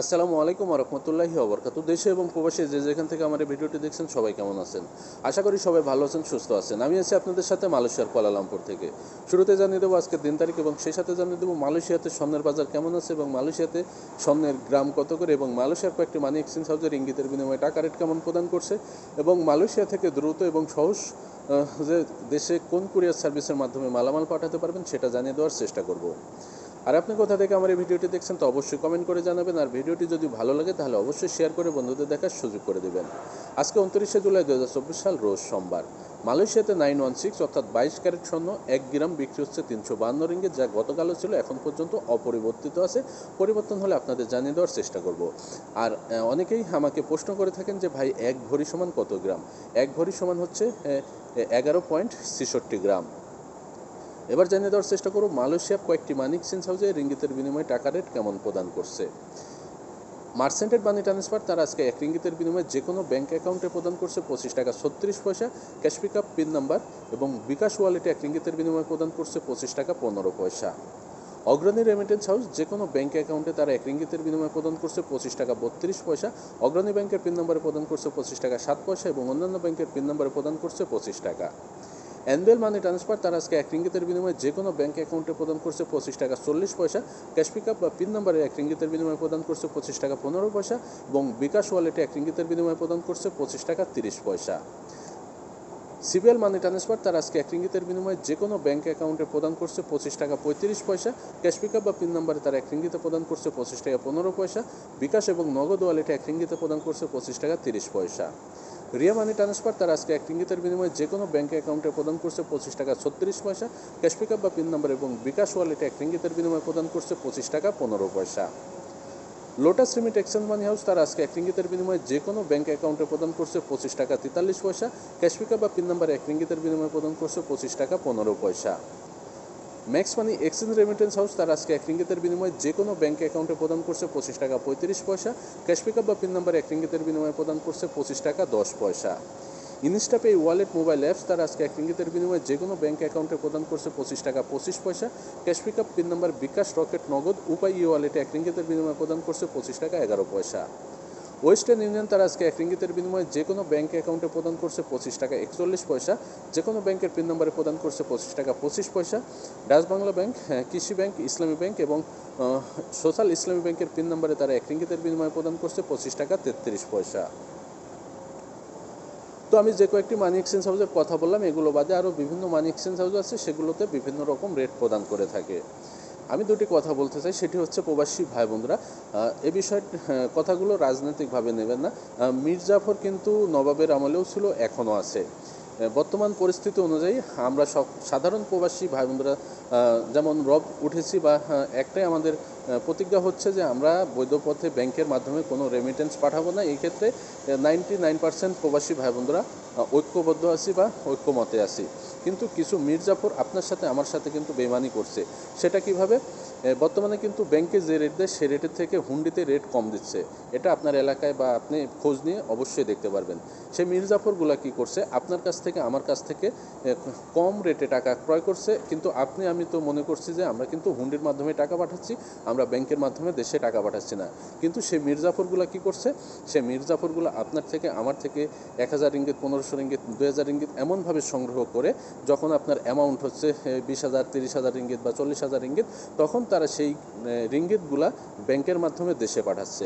আসসালামু আলাইকুম ওয়া রাহমাতুল্লাহি ওয়া বারাকাতুহু। দেশে এবং প্রবাসে যে যেখান থেকে আমার এই ভিডিওটি দেখছেন সবাই কেমন আছেন? আশা করি সবাই ভালো আছেন, সুস্থ আছেন। আমি আছি আপনাদের সাথে মালয়েশিয়ার কুয়ালালামপুর থেকে। শুরুতে জানিয়ে দেবো আজকের দিন তারিখ এবং সেই সাথে জানিয়ে দেবো মালয়েশিয়াতে স্বর্ণের বাজার কেমন আছে এবং মালয়েশিয়াতে স্বর্ণের গ্রাম কত করে এবং মালয়েশিয়ার কয়েকটি মানি এক্সচেঞ্জ হাউসের ইঙ্গিতের বিনিময়ে টাকা রেট কেমন প্রদান করছে এবং মালয়েশিয়া থেকে দ্রুত এবং সহজ যে দেশে কোন কুরিয়ার সার্ভিসের মাধ্যমে মালামাল পাঠাতে পারবেন সেটা জানিয়ে দেওয়ার চেষ্টা করব। আর আপনি কোথা থেকে আমার এই ভিডিওটি দেখছেন তো অবশ্যই কমেন্ট করে জানাবেন। আর ভিডিওটি যদি ভালো লাগে তাহলে অবশ্যই শেয়ার করে বন্ধুদের দেখার সুযোগ করে দেবেন। আজকে 29শে জুলাই 2024 সাল রোজ সোমবার। মালয়েশিয়াতে 916 অর্থাৎ 22 ক্যারেট স্বর্ণ 1 গ্রাম বিক্রি হচ্ছে 352 রিঙ্গিত, যা গতকালও ছিল, এখন পর্যন্ত অপরিবর্তিত আছে। পরিবর্তন হলে আপনাদের জানিয়ে দেওয়ার চেষ্টা করব। আর অনেকেই আমাকে প্রশ্ন করে থাকেন যে ভাই 1 ভরি সমান কত গ্রাম? 1 ভরি সমান হচ্ছে 11.66 গ্রাম। এবার জানিয়ে দেওয়ার চেষ্টা করব মালয়েশিয়ার কয়েকটি মানি এক্সচেঞ্জ হাউসে রিঙ্গিতের বিনিময়ে টাকা রেট কেমন প্রদান করছে। মার্চেন্টেড মানি ট্রান্সফার তারা আজকে 1 রিঙ্গিতের বিনিময়ে যে কোনো ব্যাঙ্ক অ্যাকাউন্টে প্রদান করছে 25 টাকা 36 পয়সা, cash pick up pin number এবং বিকাশ ওয়ালেটে 1 রিঙ্গিতের বিনিময়ে প্রদান করছে 25 টাকা 15 পয়সা। অগ্রণী রেমিটেন্স হাউস যে কোনো ব্যাঙ্ক অ্যাকাউন্টে তারা 1 রিঙ্গিতের বিনিময়ে প্রদান করছে 25 টাকা 32 পয়সা। অগ্রণী ব্যাংকের পিন নম্বরে প্রদান করছে 25 টাকা 7 পয়সা এবং অন্যান্য ব্যাংকের পিন নম্বরে প্রদান করছে 25 টাকা। অ্যানুয়াল মানি ট্রান্সফার তারা আজকে 1 রিঙ্গিতের বিনিময়ে যে কোনো ব্যাঙ্ক অ্যাকাউন্টে প্রদান করছে 25 টাকা 40 পয়সা, ক্যাশ পিক আপ বা পিন নম্বরে 1 রিঙ্গিতের বিনিময়ে প্রদান করছে 25 টাকা 15 পয়সা এবং বিকাশ ওয়ালেটে 1 রিঙ্গিতের বিনিময়ে প্রদান করছে 25 টাকা 30 পয়সা। সিবিএল মানি ট্রান্সফার তারা আজকে 1 রিঙ্গিতের বিনিময়ে যে কোনো ব্যাঙ্ক অ্যাকাউন্টে প্রদান করছে 25 টাকা 35 পয়সা, ক্যাশ পিক আপ বা পিন নম্বরে তারা 1 রিঙ্গিতে প্রদান করছে 25 টাকা 15 পয়সা, বিকাশ এবং নগদ ওয়ালেটে 1 রিঙ্গিতে প্রদান করছে 25 টাকা 30 পয়সা। রিয়া মানি ট্রান্সফার তারা আজকে 1 রিঙ্গিতের বিনিময়ে যে কোনো ব্যাঙ্ক অ্যাকাউন্টে প্রদান করছে 25 টাকা 36 পয়সা, ক্যাশ পিক আপ বা পিন নম্বর এবং বিকাশ ওয়ালেটে 1 রিঙ্গিতের বিনিময়ে প্রদান করছে 25 টাকা 15 পয়সা। লোটাস রিমিট এক্সচেঞ্জ মানি হাউস তারা আজকে 1 রিঙ্গিতের বিনিময়ে যে কোনো ব্যাঙ্ক অ্যাকাউন্টে প্রদান করছে 25 টাকা 43 পয়সা, ক্যাশ পিক আপ বা পিন নম্বরে 1 রিঙ্গিতের বিনিময়ে প্রদান করছে 25 টাকা 15 পয়সা। Max money exchange remittance house তারা আজকে 1 রিঙ্গিতের বিনিময়ে যে কোনো ব্যাঙ্ক অ্যাকাউন্টে প্রদান করছে 25 টাকা 35 পয়সা, ক্যাশ পিক আপ বা পিন নম্বরে 1 রিঙ্গিতের বিনিময়ে প্রদান করছে 25 টাকা 10 পয়সা। ইনস্টাপে ওয়ালেট মোবাইল অ্যাপস তারা আজকে 1 রিঙ্গিতের বিনিময়ে যে কোনো ব্যাঙ্ক অ্যাকাউন্টে প্রদান করছে 25 টাকা 25 পয়সা, ক্যাশ পিক আপ পিন নম্বর বিকাশ রকেট নগদ উপায় ওয়ালেটে 1 রিঙ্গিতের বিনিময়ে প্রদান করছে 25 টাকা 11 পয়সা। ওয়েস্টার্ন ইউনিয়ন তারা আজকে 1 রিঙ্গিতের বিনিময়ে যে কোনো ব্যাঙ্ক অ্যাকাউন্টে প্রদান করছে 25 টাকা 41 পয়সা, যে কোনো ব্যাংকের পিন নম্বরে প্রদান করছে 25 টাকা 25 পয়সা। ডাচ বাংলা ব্যাংক, কৃষি ব্যাংক, ইসলামী ব্যাংক এবং সোশ্যাল ইসলামী ব্যাংকের পিন নম্বরে তারা 1 রিঙ্গিতের বিনিময়ে প্রদান করছে 25 টাকা 33 পয়সা। তো আমি যে কয়েকটি মানি এক্সচেঞ্জ হাউসের কথা বললাম এগুলো বাদে আরও বিভিন্ন মানি এক্সচেঞ্জ হাউস আছে, সেগুলোতে বিভিন্ন রকম রেট প্রদান করে থাকে। আমি দুটি কথা বলতে চাই, সেটি হচ্ছে প্রবাসী ভাই বোনরা এ বিষয়ে কথাগুলো রাজনৈতিকভাবে নেবেন না। মীর জাফর কিন্তু নবাবের আমলেও ছিল, এখনও আছে। বর্তমান পরিস্থিতি অনুযায়ী আমরা সব সাধারণ প্রবাসী ভাই বোনরা যেমন রব উঠেছি বা একটাই আমাদের প্রতিজ্ঞা হচ্ছে যে আমরা বৈধ পথে ব্যাংকের মাধ্যমে কোনো রেমিটেন্স পাঠাবো না। এই ক্ষেত্রে 99% প্রবাসী ভাই বোনরা ঐক্যবদ্ধ আছি বা ঐক্যমতে আছি। কিন্তু কিছু মীর জাফর আপনার সাথে আমার সাথে কিন্তু বেইমানি করছে। সেটা কিভাবে? বর্তমানে কিন্তু ব্যাংকে যে রেট দেয় সে রেটের থেকে হুন্ডিতে রেট কম দিচ্ছে। এটা আপনার এলাকায় বা আপনি খোঁজ নিয়ে অবশ্যই দেখতে পারবেন। সে মীর জাফরগুলা কী করছে, আপনার কাছ থেকে আমার কাছ থেকে কম রেটে টাকা ক্রয় করছে, কিন্তু আমি তো মনে করছি যে আমরা কিন্তু হুন্ডির মাধ্যমে টাকা পাঠাচ্ছি, আমরা ব্যাংকের মাধ্যমে দেশে টাকা পাঠাচ্ছি না। কিন্তু সে মীর জাফরগুলা কী করছে, সে মীর জাফরগুলো আপনার থেকে আমার থেকে 1000 রিঙ্গিত, 1500 রিঙ্গিত, 2000 রিঙ্গিত এমনভাবে সংগ্রহ করে যখন আপনার অ্যামাউন্ট হচ্ছে 20,000, 30,000 রিঙ্গিত বা 40,000 রিঙ্গিত, তখন তারা সেই রিঙ্গিতগুলা ব্যাংকের মাধ্যমে দেশে পাঠাচ্ছে।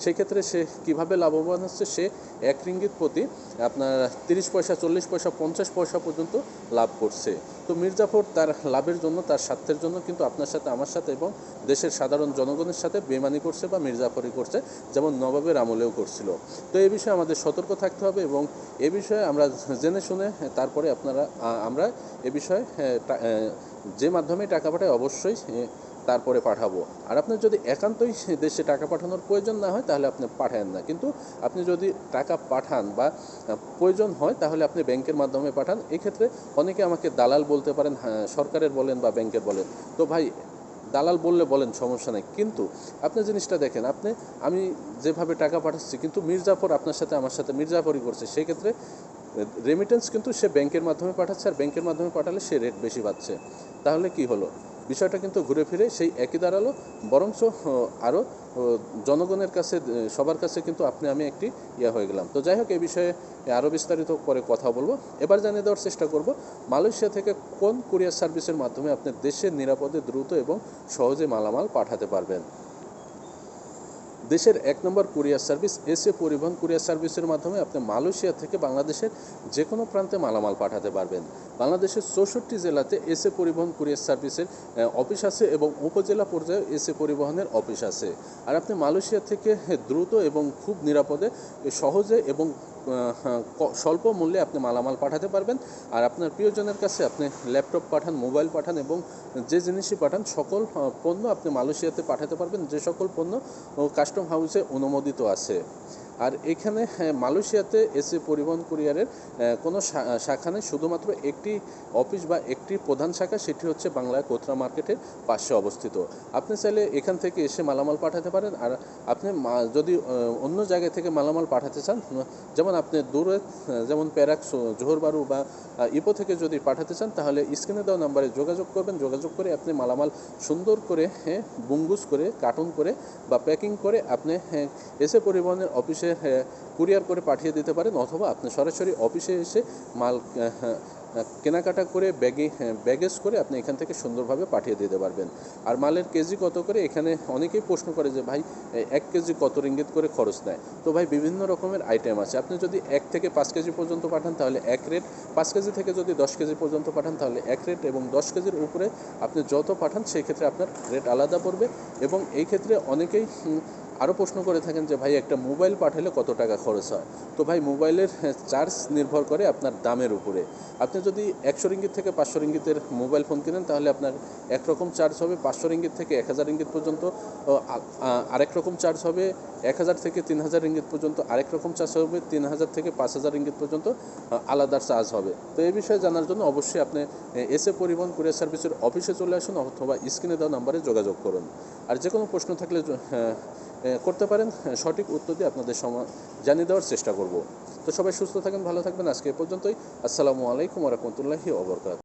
সেই ক্ষেত্রে সে কীভাবে লাভবান হচ্ছে, সে 1 রিঙ্গিত প্রতি আপনার 30 পয়সা, 40 পয়সা, 50 পয়সা পর্যন্ত লাভ করছে। তো মীর জাফর তার লাভের জন্য, তার স্বার্থের জন্য কিন্তু আপনার সাথে, আমার সাথে এবং দেশের সাধারণ জনগণের সাথে বেইমানি করছে বা মীর জাফরই করছে, যেমন নবাবের আমলেও করছিল। তো এই বিষয়ে আমাদের সতর্ক থাকতে হবে এবং এ বিষয়ে আমরা জেনে শুনে তারপরে আমরা এ বিষয়ে যে মাধ্যমে টাকা পাঠাই অবশ্যই তারপরে পাঠাবো। আর আপনার যদি একান্তই দেশে টাকা পাঠানোর প্রয়োজন না হয় তাহলে আপনি পাঠান না, কিন্তু আপনি যদি টাকা পাঠান বা প্রয়োজন হয় তাহলে আপনি ব্যাংকের মাধ্যমে পাঠান। এক্ষেত্রে অনেকে আমাকে দালাল বলতে পারেন, সরকারের বলেন বা ব্যাংকের বলেন। তো ভাই, দালাল বললে বলেন, সমস্যা নেই, কিন্তু আপনি জিনিসটা দেখেন, আমি যেভাবে টাকা পাঠাচ্ছি কিন্তু মীর জাফর আপনার সাথে আমার সাথে মীর জাফরই করছে। সেই ক্ষেত্রে রেমিটেন্স কিন্তু সে ব্যাংকের মাধ্যমে পাঠাচ্ছে, আর ব্যাংকের মাধ্যমে পাঠালে সে রেট বেশি পাচ্ছে। তাহলে কি হলো? বিষয়টা কিন্তু ঘুরে ফিরে সেই একই দাঁড়ালো, বরঞ্চ আরও জনগণের কাছে সবার কাছে কিন্তু আপনি আমি একটি হয়ে গেলাম। তো যাই হোক, এই বিষয়ে আরও বিস্তারিত পরে কথা বলবো। এবার জানিয়ে দেওয়ার চেষ্টা করব মালয়েশিয়া থেকে কোন কুরিয়ার সার্ভিসের মাধ্যমে আপনি দেশে নিরাপদে, দ্রুত এবং সহজে মালামাল পাঠাতে পারবেন। দেশের 1 নম্বর কুরিয়ার সার্ভিস এসএ পরিবহন কুরিয়ার সার্ভিসের মাধ্যমে আপনি মালয়েশিয়া থেকে বাংলাদেশের যে কোনো প্রান্তে মালামাল পাঠাতে পারবেন। বাংলাদেশের 64 জেলাতে এসএ পরিবহন কুরিয়ার সার্ভিসের অফিস আছে এবং উপজেলা পর্যায়ে এসএ পরিবহনের অফিস আছে। আর আপনি মালয়েশিয়া থেকে দ্রুত এবং খুব নিরাপদে, সহজে এবং স্বল্প মূল্যে আপনি মালামাল পাঠাতে পারবেন। আর আপনার প্রিয়জনের কাছে আপনি ল্যাপটপ পাঠান, মোবাইল পাঠান এবং যে জিনিসই পাঠান, সকল পণ্য আপনি মালয়েশিয়াতে পাঠাতে পারবেন, যে সকল পণ্য কাস্টম হাউসে অনুমোদিত আছে। আর এখানে মালয়েশিয়াতে এসএ পরিবহন কুরিয়ারের কোনো শাখা নেই, শুধুমাত্র একটি অফিস বা একটি প্রধান শাখা, সেটি হচ্ছে বাংলা কোতরা মার্কেটের পাশে অবস্থিত। আপনি চাইলে এখান থেকে এসে মালামাল পাঠাতে পারেন। আর আপনি যদি অন্য জায়গা থেকে মালামাল পাঠাতে চান, যেমন আপনি দূরে যেমন প্যারাক, জোহরবারু বা ইপো থেকে যদি পাঠাতে চান, তাহলে স্ক্রিনে দেওয়া নাম্বারে যোগাযোগ করবেন। যোগাযোগ করে আপনি মালামাল সুন্দর করে বুঙ্গুস করে, কার্টুন করে বা প্যাকিং করে আপনি এসে পরিবহনের অফিসে কুরিয়ার করে পাঠিয়ে দিতে পারেন, অথবা আপনি সরাসরি অফিসে এসে মাল কেনাকাটা করে ব্যাগেজ করে আপনি এখান থেকে সুন্দরভাবে পাঠিয়ে দিতে পারবেন। আর মালের কেজি কত করে, এখানে অনেকেই প্রশ্ন করে যে ভাই 1 কেজি কত রিঙ্গিত করে খরচ নেয়। তো ভাই বিভিন্ন রকমের আইটেম আছে, আপনি যদি 1 থেকে 5 কেজি পর্যন্ত পাঠান তাহলে এক রেট, 5 কেজি থেকে যদি 10 কেজি পর্যন্ত পাঠান তাহলে এক রেট, এবং 10 কেজির উপরে আপনি যত পাঠান সেই ক্ষেত্রে আপনার রেট আলাদা পড়বে। এবং এই ক্ষেত্রে অনেকেই আরও প্রশ্ন করে থাকেন যে ভাই একটা মোবাইল পাঠালে কত টাকা খরচ হয়। তো ভাই মোবাইলের চার্জ নির্ভর করে আপনার দামের উপরে। আপনি যদি 100 রিঙ্গিত থেকে 500 রিঙ্গিতের মোবাইল ফোন কিনেন তাহলে আপনার একরকম চার্জ হবে, 500 রিঙ্গিত থেকে 1000 রিঙ্গিত পর্যন্ত আরেক রকম চার্জ হবে, 1000 থেকে 3000 রিঙ্গিত পর্যন্ত আরেক রকম চার্জ হবে, 3000 থেকে 5000 রিঙ্গিত পর্যন্ত আলাদা চার্জ হবে। তো এই বিষয়ে জানার জন্য অবশ্যই আপনি এসএ পরিবহন কুরিয়ার সার্ভিসের অফিসে চলে আসুন, অথবা স্ক্রিনে দেওয়া নাম্বারে যোগাযোগ করুন। আর যে কোনো প্রশ্ন থাকলে করতে পারেন, সঠিক উত্তর দিয়ে আপনাদের জানিয়ে দেওয়ার চেষ্টা করব। তো সবাই সুস্থ থাকেন, ভালো থাকবেন। আজকে এ পর্যন্তই। আসসালামু আলাইকুম ওয়া রাহমাতুল্লাহি ওয়া বারাকাতুহু।